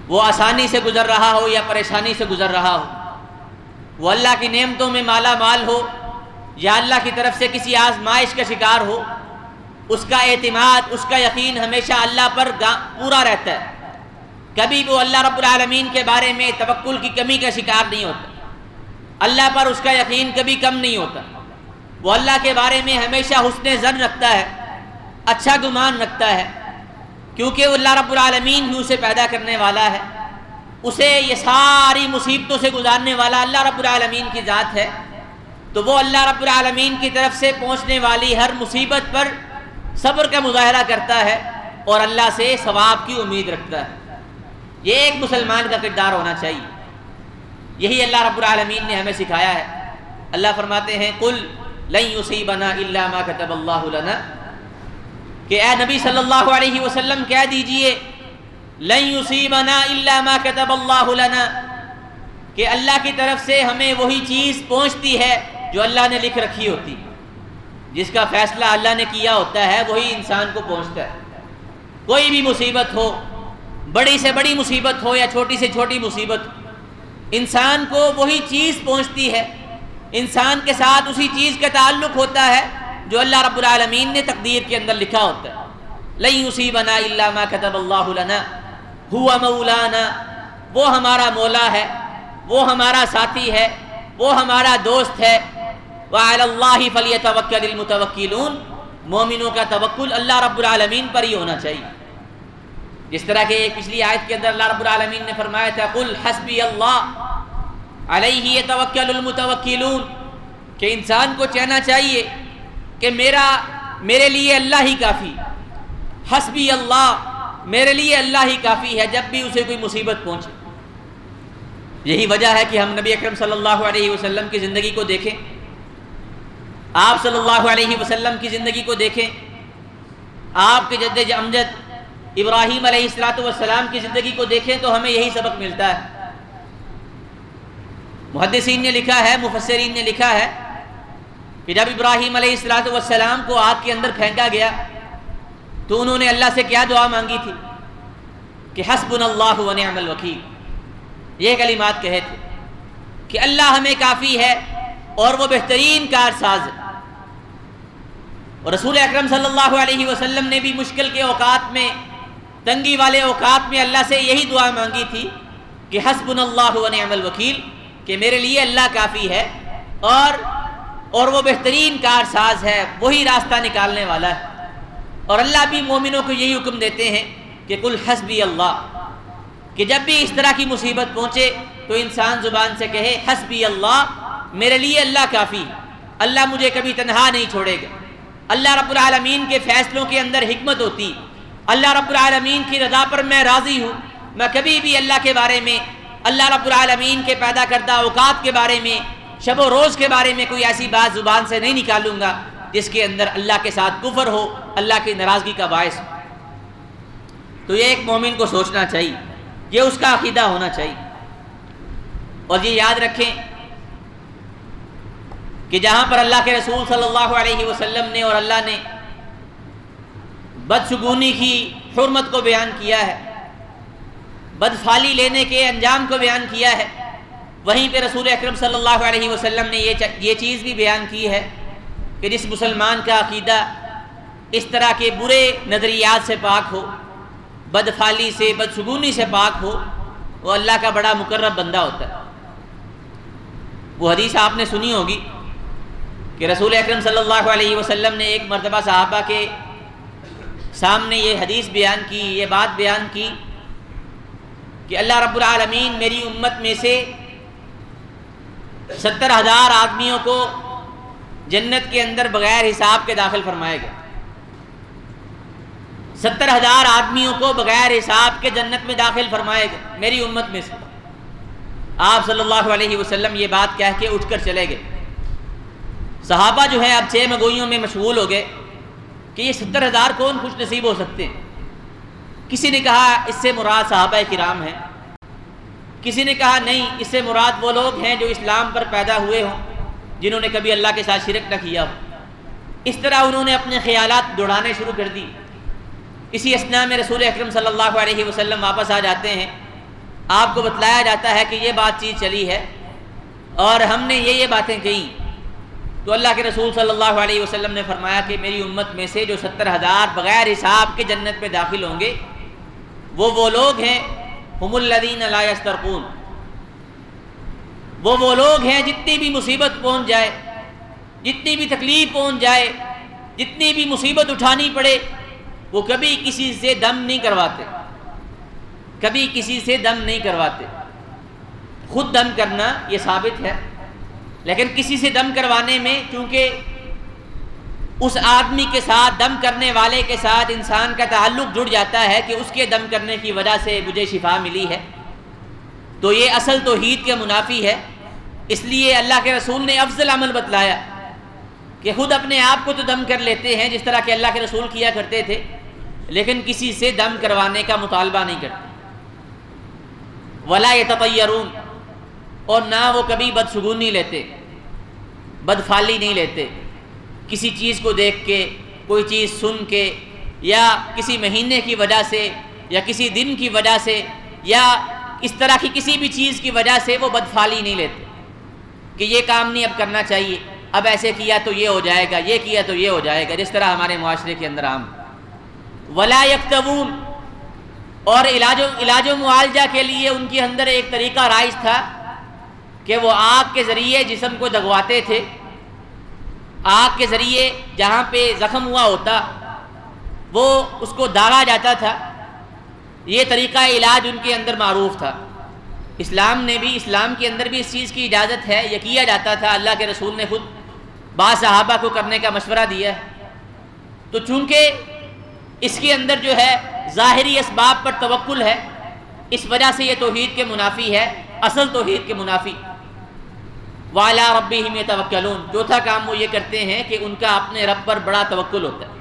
وہ آسانی سے گزر رہا ہو یا پریشانی سے گزر رہا ہو، وہ اللہ کی نعمتوں میں مالا مال ہو یا اللہ کی طرف سے کسی آزمائش کا شکار ہو، اس کا اعتماد، اس کا یقین ہمیشہ اللہ پر پورا رہتا ہے۔ کبھی وہ اللہ رب العالمین کے بارے میں توکل کی کمی کا شکار نہیں ہوتا، اللہ پر اس کا یقین کبھی کم نہیں ہوتا۔ وہ اللہ کے بارے میں ہمیشہ حسن ظن رکھتا ہے، اچھا گمان رکھتا ہے، کیونکہ وہ اللہ رب العالمین ہی اسے پیدا کرنے والا ہے، اسے یہ ساری مصیبتوں سے گزارنے والا اللہ رب العالمین کی ذات ہے۔ تو وہ اللہ رب العالمین کی طرف سے پہنچنے والی ہر مصیبت پر صبر کا مظاہرہ کرتا ہے اور اللہ سے ثواب کی امید رکھتا ہے۔ یہ ایک مسلمان کا کردار ہونا چاہیے۔ یہی اللہ رب العالمین نے ہمیں سکھایا ہے۔ اللہ فرماتے ہیں قُلْ لَن يُصِيبَنَا إِلَّا مَا كَتَبَ اللَّهُ لَنَا، کہ اے نبی صلی اللہ علیہ وسلم کہہ دیجئے لَن يُصِيبَنَا إِلَّا مَا كَتَبَ اللَّهُ لَنَا، کہ اللہ کی طرف سے ہمیں وہی چیز پہنچتی ہے جو اللہ نے لکھ رکھی ہوتی، جس کا فیصلہ اللہ نے کیا ہوتا ہے وہی انسان کو پہنچتا ہے۔ کوئی بھی مصیبت ہو، بڑی سے بڑی مصیبت ہو یا چھوٹی سے چھوٹی مصیبت ہو، انسان کو وہی چیز پہنچتی ہے، انسان کے ساتھ اسی چیز کا تعلق ہوتا ہے جو اللہ رب العالمین نے تقدیر کے اندر لکھا ہوتا ہے۔ لَن يُصِيبَنَا إِلَّا مَا كَتَبَ اللَّهُ لَنَا هُوَ مَوْلَانَا، وہ ہمارا مولا ہے، وہ ہمارا ساتھی ہے، وہ ہمارا دوست ہے۔ وَعَلَى اللَّهِ فَلْيَتَوَكَّلِ الْمُتَوَكِّلُونَ، مومنوں کا توکل اللہ رب العالمین پر ہی ہونا چاہیے۔ جس طرح کہ ایک پچھلی آیت کے اندر اللہ رب العالمین نے فرمایا تھا قُلْ حَسْبِيَ اللَّهُ عَلَيْهِ يَتَوَكَّلُ الْمُتَوَكِّلُونَ، کہ انسان کو چاہنا چاہیے کہ میرے لیے اللہ ہی کافی، حسبی اللہ، میرے لیے اللہ ہی کافی ہے جب بھی اسے کوئی مصیبت پہنچے۔ یہی وجہ ہے کہ ہم نبی اکرم صلی اللہ علیہ وسلم کی زندگی کو دیکھیں، آپ صلی اللہ علیہ وسلم کی زندگی کو دیکھیں، آپ کے جد امجد ابراہیم علیہ السلام کی زندگی کو دیکھیں تو ہمیں یہی سبق ملتا ہے۔ محدثین نے لکھا ہے، مفسرین نے لکھا ہے کہ جب ابراہیم علیہ السلام کو آگ کے اندر پھینکا گیا تو انہوں نے اللہ سے کیا دعا مانگی تھی کہ حسبنا اللہ ونعم الوکیل، یہ کلمات کہے تھے کہ اللہ ہمیں کافی ہے اور وہ بہترین کارساز ہے۔ اور رسول اکرم صلی اللہ علیہ وسلم نے بھی مشکل کے اوقات میں، تنگی والے اوقات میں اللہ سے یہی دعا مانگی تھی کہ حسبنا اللہ ونعم الوکیل، کہ میرے لیے اللہ کافی ہے اور وہ بہترین کارساز ہے، وہی راستہ نکالنے والا ہے۔ اور اللہ بھی مومنوں کو یہی حکم دیتے ہیں کہ قُلْ حسبی اللہ، کہ جب بھی اس طرح کی مصیبت پہنچے تو انسان زبان سے کہے حسبی اللہ، میرے لیے اللہ کافی، اللہ مجھے کبھی تنہا نہیں چھوڑے گا۔ اللہ رب العالمین کے فیصلوں کے اندر حکمت ہوتی، اللہ رب العالمین کی رضا پر میں راضی ہوں، میں کبھی بھی اللہ کے بارے میں، اللہ رب العالمین کے پیدا کردہ اوقات کے بارے میں، شب و روز کے بارے میں کوئی ایسی بات زبان سے نہیں نکالوں گا جس کے اندر اللہ کے ساتھ کفر ہو، اللہ کی ناراضگی کا باعث ہو۔ تو یہ ایک مومن کو سوچنا چاہیے، یہ اس کا عقیدہ ہونا چاہیے۔ اور یہ یاد رکھیں کہ جہاں پر اللہ کے رسول صلی اللہ علیہ وسلم نے اور اللہ نے بدشگونی کی حرمت کو بیان کیا ہے، بدفعلی لینے کے انجام کو بیان کیا ہے، وہیں پہ رسول اکرم صلی اللہ علیہ وسلم نے یہ چیز بھی بیان کی ہے کہ جس مسلمان کا عقیدہ اس طرح کے برے نظریات سے پاک ہو، بدفعلی سے، بدشگونی سے پاک ہو، وہ اللہ کا بڑا مقرب بندہ ہوتا ہے۔ وہ حدیث آپ نے سنی ہوگی کہ رسول اکرم صلی اللہ علیہ وسلم نے ایک مرتبہ صحابہ کے سامنے یہ حدیث بیان کی، یہ بات بیان کی کہ اللہ رب العالمین میری امت میں سے 70,000 آدمیوں کو جنت کے اندر بغیر حساب کے داخل فرمائے گا۔ 70,000 آدمیوں کو بغیر حساب کے جنت میں داخل فرمائے گا میری امت میں سے۔ آپ صلی اللہ علیہ وسلم یہ بات کہہ کے اٹھ کر چلے گئے۔ صحابہ جو ہے اب چھ مگوئیوں میں مشغول ہو گئے کہ یہ 70,000 کون خوش نصیب ہو سکتے ہیں۔ کسی نے کہا اس سے مراد صحابہ کرام ہیں، کسی نے کہا نہیں، اس سے مراد وہ لوگ ہیں جو اسلام پر پیدا ہوئے ہوں، جنہوں نے کبھی اللہ کے ساتھ شرک نہ کیا ہو۔ اس طرح انہوں نے اپنے خیالات دوڑانے شروع کر دی۔ اسی اثناء میں رسول اکرم صلی اللہ علیہ وسلم واپس آ جاتے ہیں، آپ کو بتلایا جاتا ہے کہ یہ بات چیت چلی ہے اور ہم نے یہ باتیں کہیں، تو اللہ کے رسول صلی اللہ علیہ وسلم نے فرمایا کہ میری امت میں سے جو 70,000 بغیر حساب کے جنت میں داخل ہوں گے وہ لوگ ہیں ہم الذین لا یسترقون، وہ لوگ ہیں جتنی بھی مصیبت پہنچ جائے، جتنی بھی تکلیف پہنچ جائے، جتنی بھی مصیبت اٹھانی پڑے، وہ کبھی کسی سے دم نہیں کرواتے، کبھی کسی سے دم نہیں کرواتے۔ خود دم کرنا یہ ثابت ہے، لیکن کسی سے دم کروانے میں چونکہ اس آدمی کے ساتھ، دم کرنے والے کے ساتھ انسان کا تعلق جڑ جاتا ہے کہ اس کے دم کرنے کی وجہ سے مجھے شفا ملی ہے، تو یہ اصل توحید کے منافی ہے۔ اس لیے اللہ کے رسول نے افضل عمل بتلایا کہ خود اپنے آپ کو تو دم کر لیتے ہیں جس طرح کہ اللہ کے رسول کیا کرتے تھے، لیکن کسی سے دم کروانے کا مطالبہ نہیں کرتے۔ ولا یتطیرون، اور نہ وہ کبھی بدشگونی لیتے، بدفالی نہیں لیتے۔ کسی چیز کو دیکھ کے، کوئی چیز سن کے، یا کسی مہینے کی وجہ سے، یا کسی دن کی وجہ سے، یا اس طرح کی کسی بھی چیز کی وجہ سے وہ بدفالی نہیں لیتے کہ یہ کام نہیں اب کرنا چاہیے، اب ایسے کیا تو یہ ہو جائے گا، یہ کیا تو یہ ہو جائے گا، جس طرح ہمارے معاشرے کے اندر عام۔ ولا یکتوون، اور علاج و معالجہ کے لیے ان کے اندر ایک طریقہ رائج تھا کہ وہ آگ کے ذریعے جسم کو دغواتے تھے۔ آگ کے ذریعے جہاں پہ زخم ہوا ہوتا وہ اس کو داغا جاتا تھا۔ یہ طریقہ علاج ان کے اندر معروف تھا۔ اسلام کے اندر بھی اس چیز کی اجازت ہے، یہ کیا جاتا تھا۔ اللہ کے رسول نے خود بعض صحابہ کو کرنے کا مشورہ دیا ہے۔ تو چونکہ اس کے اندر جو ہے ظاہری اسباب پر توکل ہے، اس وجہ سے یہ توحید کے منافی ہے، اصل توحید کے منافی۔ وعلی ربہم یتوکلون، چوتھا کام وہ یہ کرتے ہیں کہ ان کا اپنے رب پر بڑا توکل ہوتا ہے۔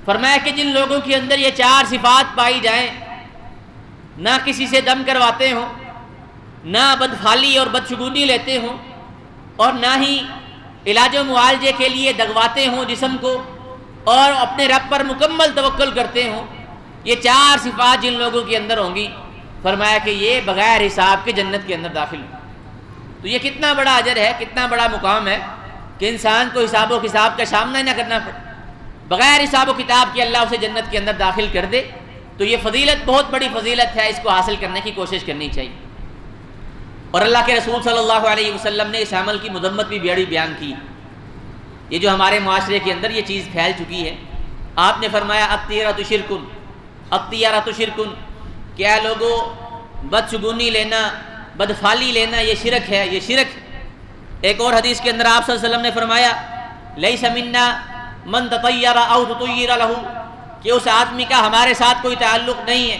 فرمایا کہ جن لوگوں کے اندر یہ 4 صفات پائی جائیں، نہ کسی سے دم کرواتے ہوں، نہ بدفالی اور بدشگونی لیتے ہوں، اور نہ ہی علاج و معالجے کے لیے دغواتے ہوں جسم کو، اور اپنے رب پر مکمل توکل کرتے ہوں، یہ 4 صفات جن لوگوں کے اندر ہوں گی، فرمایا کہ یہ بغیر حساب کے جنت کے اندر داخل ہوں۔ تو یہ کتنا بڑا اجر ہے، کتنا بڑا مقام ہے کہ انسان کو حساب و کتاب کا سامنا نہ کرنا پڑے، بغیر حساب و کتاب کے اللہ اسے جنت کے اندر داخل کر دے۔ تو یہ فضیلت بہت بڑی فضیلت ہے، اس کو حاصل کرنے کی کوشش کرنی چاہیے۔ اور اللہ کے رسول صلی اللہ علیہ وسلم نے اس عمل کی مذمت بھی بڑی بیان کی۔ یہ جو ہمارے معاشرے کے اندر یہ چیز پھیل چکی ہے، آپ نے فرمایا الطیرۃ شرکن، الطیرۃ شرکن، کیا لوگوں بدشگونی لینا، بدفالی لینا یہ شرک ہے، یہ شرک۔ ایک اور حدیث کے اندر آپ صلی اللہ علیہ وسلم نے فرمایا لیس منا من تطیر او تطیر لہ، کہ اس آدمی کا ہمارے ساتھ کوئی تعلق نہیں ہے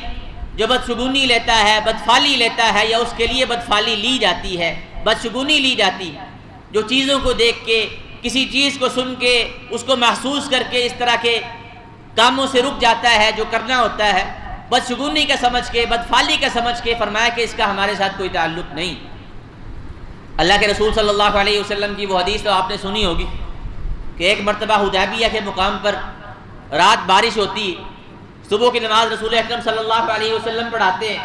جو بدشگونی لیتا ہے، بدفالی لیتا ہے، یا اس کے لیے بدفالی لی جاتی ہے، بدشگونی لی جاتی ہے، جو چیزوں کو دیکھ کے، کسی چیز کو سن کے، اس کو محسوس کر کے اس طرح کے کاموں سے رک جاتا ہے جو کرنا ہوتا ہے، بدشگونی کا سمجھ کے، بدفالی کا سمجھ کے، فرمایا کہ اس کا ہمارے ساتھ کوئی تعلق نہیں۔ اللہ کے رسول صلی اللہ علیہ وسلم کی وہ حدیث تو آپ نے سنی ہوگی کہ ایک مرتبہ حدیبیہ کے مقام پر رات بارش ہوتی ہے، صبح کی نماز رسول اکرم صلی اللہ علیہ وسلم پڑھاتے ہیں،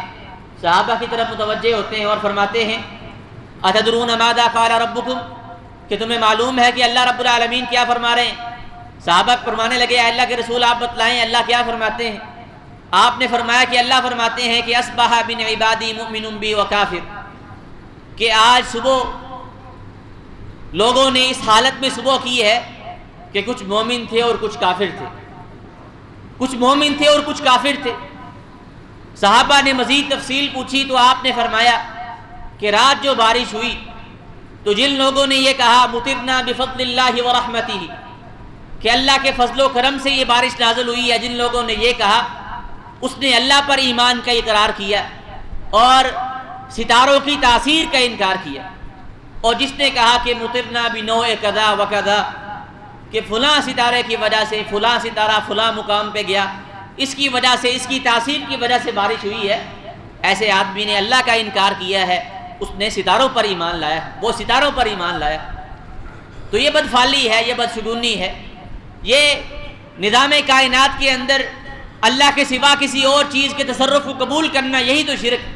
صحابہ کی طرف متوجہ ہوتے ہیں اور فرماتے ہیں اتدرون ماذا قال ربکم، کہ تمہیں معلوم ہے کہ اللہ رب العالمین کیا فرما رہے ہیں؟ صحابہ فرمانے لگے اے اللہ کے رسول آپ بتلائیں اللہ کیا فرماتے ہیں؟ آپ نے فرمایا کہ اللہ فرماتے ہیں کہ اصبح من عبادی مؤمن بی و کافر، کہ آج صبح لوگوں نے اس حالت میں صبح کی ہے کہ کچھ مومن تھے اور کچھ کافر تھے۔ کچھ مومن تھے اور کچھ کافر تھے۔ صحابہ نے مزید تفصیل پوچھی تو آپ نے فرمایا کہ رات جو بارش ہوئی تو جن لوگوں نے یہ کہا مطرنا بفضل اللہ ورحمتہ، کہ اللہ کے فضل و کرم سے یہ بارش نازل ہوئی ہے، جن لوگوں نے یہ کہا اس نے اللہ پر ایمان کا اقرار کیا اور ستاروں کی تاثیر کا انکار کیا، اور جس نے کہا کہ مطرنا بنوع کذا و کذا، کہ فلاں ستارے کی وجہ سے فلاں ستارہ فلاں مقام پہ گیا، اس کی وجہ سے اس کی تاثیر کی وجہ سے بارش ہوئی ہے، ایسے آدمی نے اللہ کا انکار کیا ہے، اس نے ستاروں پر ایمان لایا، وہ ستاروں پر ایمان لایا۔ تو یہ بدفعلی ہے، یہ بدشگونی ہے، یہ نظام کائنات کے اندر اللہ کے سوا کسی اور چیز کے تصرف کو قبول کرنا، یہی تو شرک،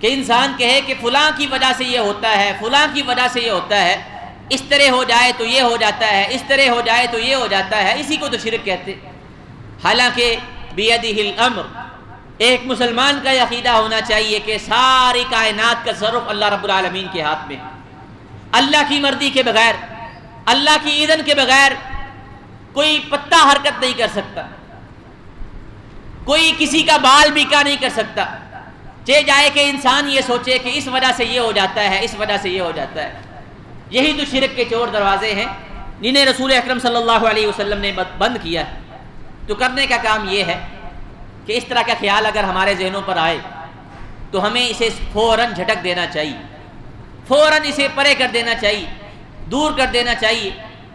کہ انسان کہے کہ فلاں کی وجہ سے یہ ہوتا ہے، فلاں کی وجہ سے یہ ہوتا ہے، اس طرح ہو جائے تو یہ ہو جاتا ہے، اس طرح ہو جائے تو یہ ہو جاتا ہے، اسی کو تو شرک کہتے۔ حالانکہ بیدہ الامر، ایک مسلمان کا عقیدہ ہونا چاہیے کہ ساری کائنات کا تصرف اللہ رب العالمین کے ہاتھ میں، اللہ کی مرضی کے بغیر، اللہ کی اذن کے بغیر کوئی پتا حرکت نہیں کر سکتا، کوئی کسی کا بال بیکا نہیں کر سکتا، چاہے جائے کہ انسان یہ سوچے کہ اس وجہ سے یہ ہو جاتا ہے، اس وجہ سے یہ ہو جاتا ہے۔ یہی تو شرک کے چور دروازے ہیں جنہیں رسول اکرم صلی اللہ علیہ وسلم نے بند کیا ہے۔ تو کرنے کا کام یہ ہے کہ اس طرح کا خیال اگر ہمارے ذہنوں پر آئے تو ہمیں اسے فوراً جھٹک دینا چاہیے، فوراً اسے پرے کر دینا چاہیے، دور کر دینا چاہیے،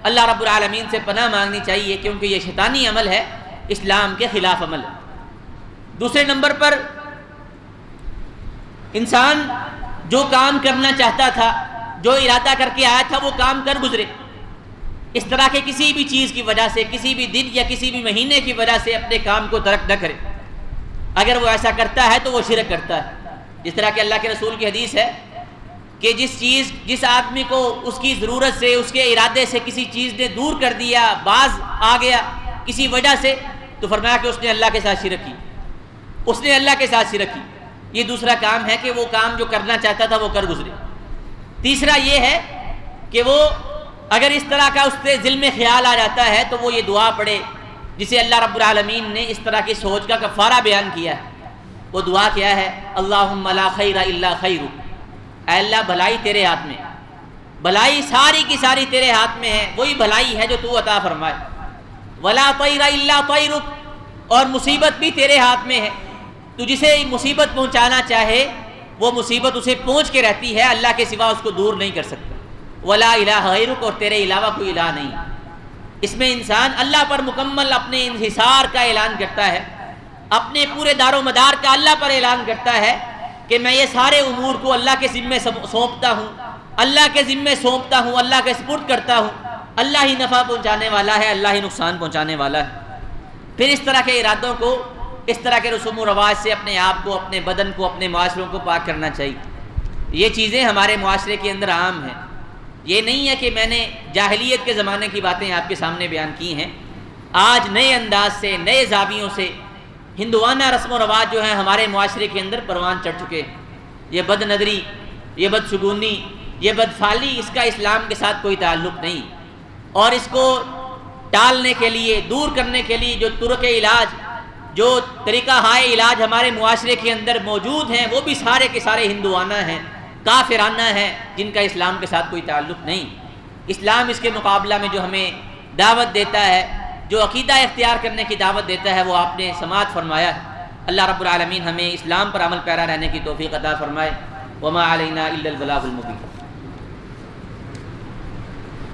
اللہ رب العالمین سے پناہ مانگنی چاہیے، کیونکہ یہ شیطانی عمل ہے، اسلام کے خلاف عمل ہے۔ دوسرے نمبر پر انسان جو کام کرنا چاہتا تھا، جو ارادہ کر کے آیا تھا، وہ کام کر گزرے، اس طرح کے کسی بھی چیز کی وجہ سے، کسی بھی دن یا کسی بھی مہینے کی وجہ سے اپنے کام کو ترک نہ کرے۔ اگر وہ ایسا کرتا ہے تو وہ شرک کرتا ہے۔ جس طرح کہ اللہ کے رسول کی حدیث ہے کہ جس آدمی کو اس کی ضرورت سے، اس کے ارادے سے کسی چیز نے دور کر دیا، باز آ گیا کسی وجہ سے، تو فرمایا کہ اس نے اللہ کے ساتھ شرک کی، اس نے اللہ کے ساتھ شرک کی۔ یہ دوسرا کام ہے کہ وہ کام جو کرنا چاہتا تھا وہ کر گزرے۔ تیسرا یہ ہے کہ وہ اگر اس طرح کا اس سے دل میں خیال آ جاتا ہے تو وہ یہ دعا پڑھے جسے اللہ رب العالمین نے اس طرح کی سوچ کا کفارہ بیان کیا ہے۔ وہ دعا کیا ہے؟ اللہم لا خیر الا خیرک، اے اللہ بھلائی تیرے ہاتھ میں، بھلائی ساری کی ساری تیرے ہاتھ میں ہے، وہی بھلائی ہے جو تو عطا فرمائے۔ ولا طیر الا طیرک، اور مصیبت بھی تیرے ہاتھ میں ہے، تو جسے مصیبت پہنچانا چاہے وہ مصیبت اسے پہنچ کے رہتی ہے، اللہ کے سوا اس کو دور نہیں کر سکتا۔ ولا الہ غیرک، اور تیرے علاوہ کوئی الہ نہیں۔ اس میں انسان اللہ پر مکمل اپنے انحصار کا اعلان کرتا ہے، اپنے پورے دار و مدار کا اللہ پر اعلان کرتا ہے کہ میں یہ سارے امور کو اللہ کے ذمے سونپتا ہوں، اللہ کے ذمے سونپتا ہوں، اللہ کے سپرد کرتا ہوں، اللہ ہی نفع پہنچانے والا ہے، اللہ ہی نقصان پہنچانے والا ہے۔ پھر اس طرح کے ارادوں کو، اس طرح کے رسوم و رواج سے اپنے آپ کو، اپنے بدن کو، اپنے معاشروں کو پاک کرنا چاہیے۔ یہ چیزیں ہمارے معاشرے کے اندر عام ہیں۔ یہ نہیں ہے کہ میں نے جاہلیت کے زمانے کی باتیں آپ کے سامنے بیان کی ہیں، آج نئے انداز سے، نئے زاویوں سے ہندوانہ رسم و رواج جو ہیں ہمارے معاشرے کے اندر پروان چڑھ چکے ہیں۔ یہ بد نظری، یہ بدشگونی، یہ بدفعلی، اس کا اسلام کے ساتھ کوئی تعلق نہیں، اور اس کو ٹالنے کے لیے، دور کرنے کے لیے جو طرق علاج، جو طریقہ ہائے علاج ہمارے معاشرے کے اندر موجود ہیں، وہ بھی سارے کے سارے ہندوانہ ہیں، کافرانہ ہیں، جن کا اسلام کے ساتھ کوئی تعلق نہیں۔ اسلام اس کے مقابلہ میں جو ہمیں دعوت دیتا ہے، جو عقیدہ اختیار کرنے کی دعوت دیتا ہے، وہ آپ نے سماعت فرمایا ہے۔ اللہ رب العالمین ہمیں اسلام پر عمل پیرا رہنے کی توفیق عطا فرمائے۔ وما علینا الا البلاغ المبین۔